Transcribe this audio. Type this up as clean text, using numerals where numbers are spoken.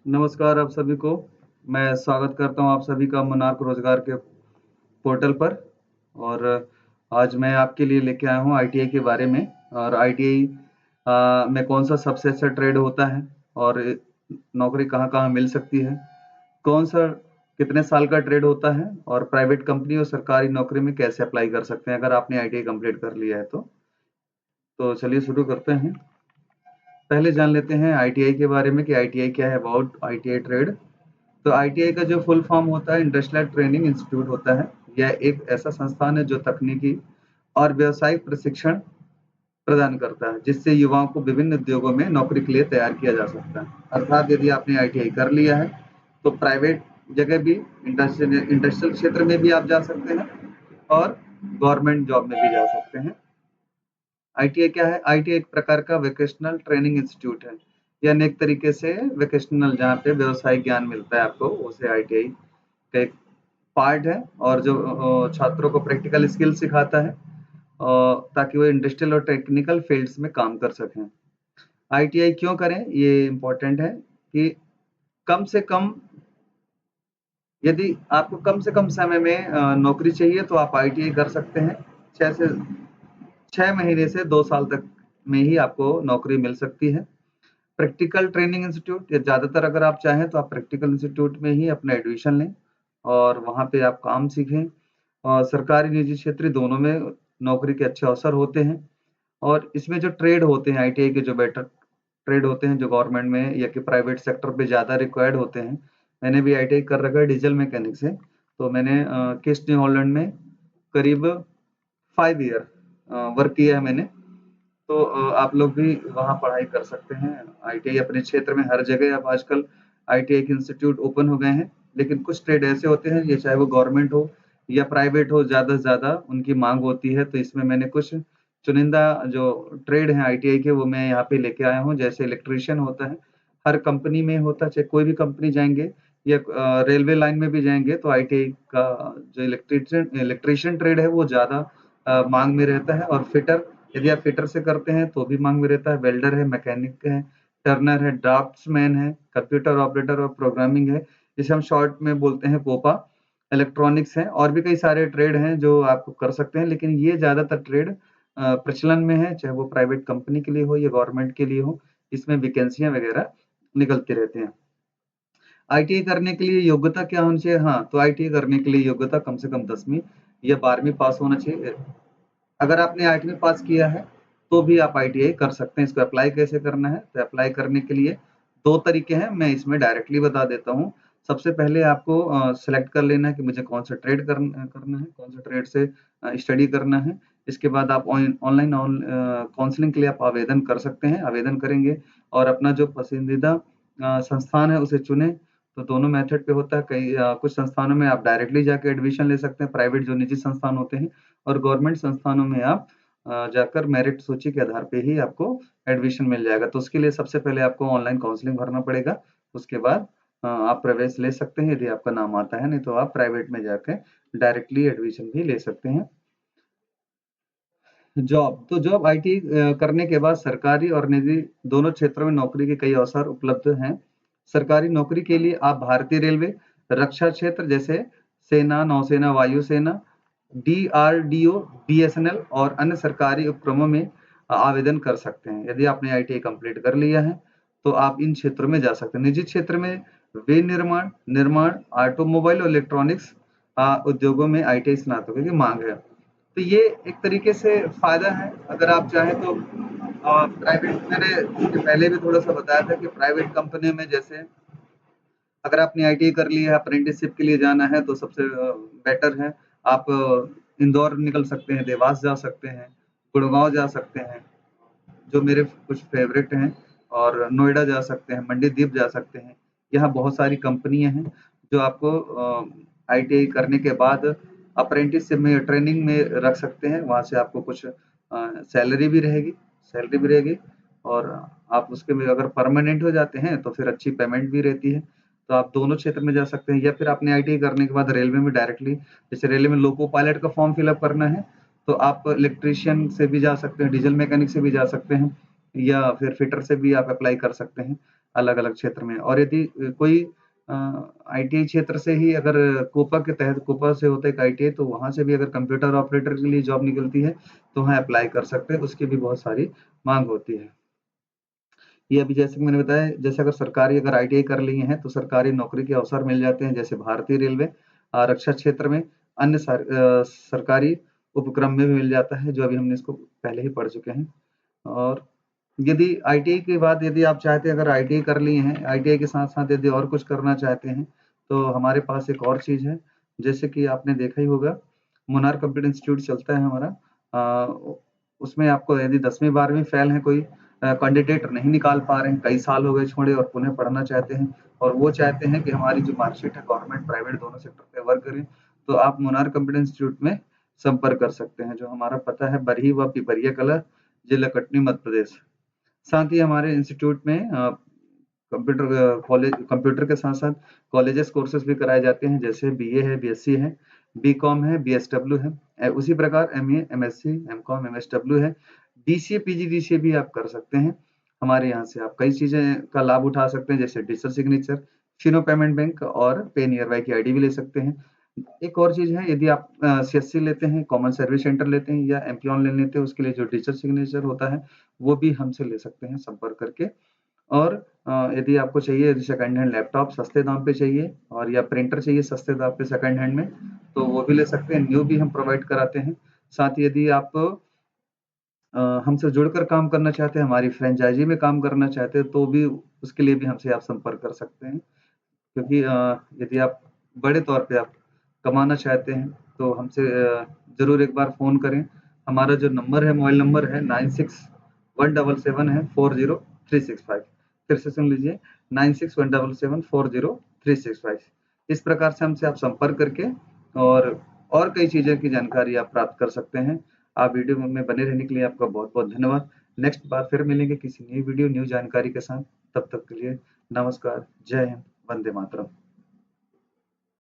नमस्कार आप सभी को। मैं स्वागत करता हूँ आप सभी का मोनार्क रोज़गार के पोर्टल पर और आज मैं आपके लिए लेके आया हूँ आईटीआई के बारे में और आईटीआई में कौन-सा सबसे अच्छा ट्रेड होता है और नौकरी कहाँ-कहाँ मिल सकती है, कौन-सा कितने साल का ट्रेड होता है और प्राइवेट कंपनी और सरकारी नौकरी में कैसे अप्लाई कर सकते हैं अगर आपने आईटीआई कंप्लीट कर लिया है तो। तो चलिए शुरू करते हैं। पहले जान लेते हैं आईटीआई के बारे में कि आईटीआई क्या है, अबाउट आईटीआई ट्रेड। तो आईटीआई का जो फुल फॉर्म होता है इंडस्ट्रियल ट्रेनिंग इंस्टीट्यूट होता है। यह एक ऐसा संस्थान है जो तकनीकी और व्यावसायिक प्रशिक्षण प्रदान करता है, जिससे युवाओं को विभिन्न उद्योगों में नौकरी के लिए तैयार किया जा सकता है। अर्थात यदि आपने आईटीआई कर लिया है, तो प्राइवेट जगह भी इंडस्ट्रियल क्षेत्र में भी आप जा सकते हैं और गवर्नमेंट जॉब में भी जा सकते हैं। आईटीआई क्या है? आईटीआई एक प्रकार का वोकेशनल ट्रेनिंग इंस्टीट्यूट है। यानी एक तरीके से वोकेशनल जहाँ पे व्यावसायिक ज्ञान मिलता है आपको, उसे आईटीआई का एक पार्ट है और जो छात्रों को प्रैक्टिकल स्किल सिखाता है ताकि वो इंडस्ट्रियल और टेक्निकल फील्ड्स में काम कर सकें। आईटीआई क्यों करें? ये इम्पोर्टेंट है कि कम से कम यदि आपको कम से कम समय में नौकरी चाहिए तो आप आईटीआई कर सकते हैं। 6 महीने से 2 साल तक में ही आपको नौकरी मिल सकती है। प्रैक्टिकल ट्रेनिंग इंस्टीट्यूट या ज़्यादातर अगर आप चाहें तो आप प्रैक्टिकल इंस्टीट्यूट में ही अपना एडमिशन लें और वहाँ पे आप काम सीखें और सरकारी निजी क्षेत्र दोनों में नौकरी के अच्छे अवसर होते हैं और इसमें जो ट्रेड होते हैं आईटीआई के जो बेटर ट्रेड होते हैं जो गवर्नमेंट में या कि प्राइवेट सेक्टर पे ज़्यादा रिक्वायर्ड होते हैं। मैंने भी आईटीआई कर रखा है डीजल मैकेनिक से, तो मैंने किस्ट न्यू हॉलैंड में करीब 5 ईयर वर्क किया है मैंने। तो आप लोग भी वहाँ पढ़ाई कर सकते हैं। आईटीआई अपने क्षेत्र में हर जगह अब आजकल आईटीआई के इंस्टीट्यूट ओपन हो गए हैं, लेकिन कुछ ट्रेड ऐसे होते हैं, ये चाहे वो गवर्नमेंट हो या प्राइवेट हो, ज़्यादा से ज़्यादा उनकी माँग होती है। तो इसमें मैंने कुछ चुनिंदा जो ट्रेड हैं आईटीआई के, वो मैं यहाँ पे लेके आया हूँ। जैसे इलेक्ट्रीशियन होता है, हर कंपनी में होता है, चाहे कोई भी कंपनी जाएँगे या रेलवे लाइन में भी जाएँगे, तो आईटीआई का जो इलेक्ट्रीशियन ट्रेड है, वो ज़्यादा माँग में रहता है और फिटर यदि आप फिटर से करते हैं तो भी माँग में रहता है, वेल्डर है, मैकेनिक है, टर्नर है, ड्राफ्ट्समैन है, कंप्यूटर ऑपरेटर और प्रोग्रामिंग है, जिसे हम शॉर्ट में बोलते हैं कोपा, इलेक्ट्रॉनिक्स है और भी कई सारे ट्रेड हैं जो आप कर सकते हैं, लेकिन ये ज़्यादातर ट्रेड प्रचलन में है, चाहे वो प्राइवेट कंपनी के लिए हो या गवर्नमेंट के लिए हो, इसमें वैकेंसियाँ वगैरह निकलते रहते हैं। आईटीआई करने के लिए योग्यता क्या होनी चाहिए? हाँ, तो आईटीआई करने के लिए योग्यता कम से कम 10वीं या 12वीं पास होना चाहिए। अगर आपने 8वीं पास किया है, तो भी आप आईटीआई कर सकते हैं। इसको अप्लाई कैसे करना है? तो अप्लाई करने के लिए 2 तरीके हैं, मैं इसमें डायरेक्टली बता देता हूँ। सबसे पहले आपको सेलेक्ट कर लेना है कि मुझे कौन-सा ट्रेड करना है, कौन-सा ट्रेड से स्टडी करना है। इसके बाद आप ऑनलाइन काउंसलिंग के लिए आप आवेदन कर सकते हैं। आवेदन करेंगे और अपना जो पसंदीदा संस्थान है, उसे चुनें। तो दोनों मेथड पे होता है। कुछ संस्थानों में आप डायरेक्टली जाके एडमिशन ले सकते हैं, प्राइवेट जो निजी संस्थान होते हैं। और गवर्नमेंट संस्थानों में आप जाकर मेरिट सूची के आधार पे ही आपको एडमिशन मिल जाएगा। तो उसके लिए सबसे पहले आपको ऑनलाइन काउंसलिंग भरना पड़ेगा। उसके बाद आप प्रवेश ले सकते हैं यदि आपका नाम आता है, नहीं तो आप प्राइवेट में जाके डायरेक्टली एडमिशन भी ले सकते हैं। तो जॉब आईटी करने के बाद सरकारी और निजी दोनों क्षेत्रों में नौकरी के कई अवसर उपलब्ध हैं। सरकारी नौकरी के लिए आप भारतीय रेलवे, रक्षा क्षेत्र जैसे सेना, नौसेना, वायुसेना, डीआरडीओ, बीएसएनएल और अन्य सरकारी उपक्रमों में आवेदन कर सकते हैं। यदि आपने आईटीआई कंप्लीट कर लिया है, तो आप इन क्षेत्रों में जा सकते हैं। निजी क्षेत्र में विनिर्माण, निर्माण, ऑटोमोबाइल और इलेक्ट्रॉनिक्स उद्योगों में आईटीआई स्नातकों की मांग है। तो ये एक तरीके से फ़ायदा है, अगर आप चाहें तो प्राइवेट मैंने इसके पहले भी थोड़ा-सा बताया था कि प्राइवेट कंपनी में जैसे अगर आपने आईटीआई कर ली है, अप्रेंटिसशिप के लिए जाना है तो सबसे बेटर है। आप इंदौर निकल सकते हैं, देवास जा सकते हैं, गुड़गाँव जा सकते हैं, जो मेरे कुछ फ़ेवरेट हैं और नोएडा जा सकते हैं, मंडीदीप जा सकते हैं। यहाँ बहुत सारी कंपनियाँ हैं, जो आपको आईटीआई करने के बाद अप्रेंटिसशिप में ट्रेनिंग में रख सकते हैं। वहाँ से आपको कुछ सैलरी भी रहेगी और आप उसके में अगर परमानेंट हो जाते हैं, तो फिर अच्छी पेमेंट भी रहती है। तो आप दोनों क्षेत्र में जा सकते हैं या फिर आपने आईटीआई करने के बाद रेलवे में डायरेक्टली जैसे रेलवे में लोको पायलट का फॉर्म फिल अप करना है, तो आप इलेक्ट्रीशियन से भी जा सकते हैं, डीजल मैकेनिक से भी जा सकते हैं या फिर फिटर से भी आप अप्लाई कर सकते हैं। अलग-अलग क्षेत्र में। और यदि कोई आईटीआई क्षेत्र से ही अगर कोपा के तहत, कोपा से होता है एक आईटीआई, तो वहाँ से भी अगर कंप्यूटर ऑपरेटर के लिए जॉब निकलती है तो वहाँ अप्लाई कर सकते हैं, उसकी भी बहुत सारी माँग होती है। ये अभी जैसे कि मैंने बताया, जैसे अगर आईटीआई कर लिए हैं तो सरकारी नौकरी के अवसर मिल जाते हैं, जैसे भारतीय रेलवे, आरक्षण क्षेत्र में, अन्य सरकारी उपक्रम में भी मिल जाता है, जो अभी हमने इसको पहले ही पढ़ चुके हैं। और यदि आईटीआई के बाद यदि आप चाहते हैं, अगर आईटीआई कर लिए हैं, आईटीआई के साथ-साथ यदि और कुछ करना चाहते हैं, तो हमारे पास एक और चीज़ है, जैसे कि आपने देखा ही होगा, मोनार्क कंप्यूटर इंस्टीट्यूट चलता है हमारा। उसमें आपको यदि 10वीं 12वीं फेल हैं, कोई कैंडिडेट नहीं निकाल पा रहे हैं, कई साल हो गए छोड़े और पुनः पढ़ना चाहते हैं, और वो चाहते हैं कि हमारी जो मार्कशीट है गवर्नमेंट प्राइवेट दोनों सेक्टर पे वर्क करें, तो आप मोनार्क कंप्यूटर इंस्टीट्यूट में संपर्क कर सकते हैं, जो हमारा पता है बरही व पिपरिया कला, जिला कटनी, मध्य प्रदेश। साथ ही हमारे इंस्टीट्यूट में कंप्यूटर के साथ-साथ कॉलेजेस कोर्सेज भी कराए जाते हैं, जैसे बीए है, बीएससी है, बीकॉम है, बीएसडब्ल्यू है। उसी प्रकार एमए, एमएससी, एमकॉम, एमएसडब्ल्यू है। डीसीए, पीजीडीसीए भी आप कर सकते हैं। हमारे यहाँ से आप कई चीज़ें का लाभ उठा सकते हैं, जैसे digital signature, Fino payment bank और पे नियर बाय की आईडी भी ले सकते हैं। एक और चीज़ है, यदि आप सीएससी लेते हैं, कॉमन सर्विस सेंटर लेते हैं या एम्प्लॉन ले लेते हैं, उसके लिए जो डिजिटल सिग्नेचर होता है, वो भी हमसे ले सकते हैं संपर्क करके। और यदि आपको चाहिए, यदि सेकंड हैंड लैपटॉप सस्ते दाम पे चाहिए और या प्रिंटर चाहिए सस्ते दाम पे सेकंड हैंड में, तो वो भी ले सकते हैं। न्यू भी हम प्रोवाइड कराते हैं। साथ ही यदि आप हमसे जुड़कर काम करना चाहते हैं, हमारी फ्रेंचाइज़ी में काम करना चाहते हैं, तो भी उसके लिए भी हमसे आप संपर्क कर सकते हैं। क्योंकि यदि आप बड़े तौर पे आप कमाना चाहते हैं, तो हमसे ज़रूर एक बार फ़ोन करें। हमारा जो नंबर है, मोबाइल नंबर है 961777 है 40365। फिर से सुन लीजिए, 961777 40365। इस प्रकार से हमसे आप संपर्क करके और कई चीज़ों की जानकारी आप प्राप्त कर सकते हैं। आप वीडियो में बने रहने के लिए आपका बहुत-बहुत धन्यवाद। नेक्स्ट बार फिर मिलेंगे किसी नई वीडियो, न्यू जानकारी के साथ। तब तक के लिए नमस्कार, जय हिंद, वंदे मातरम।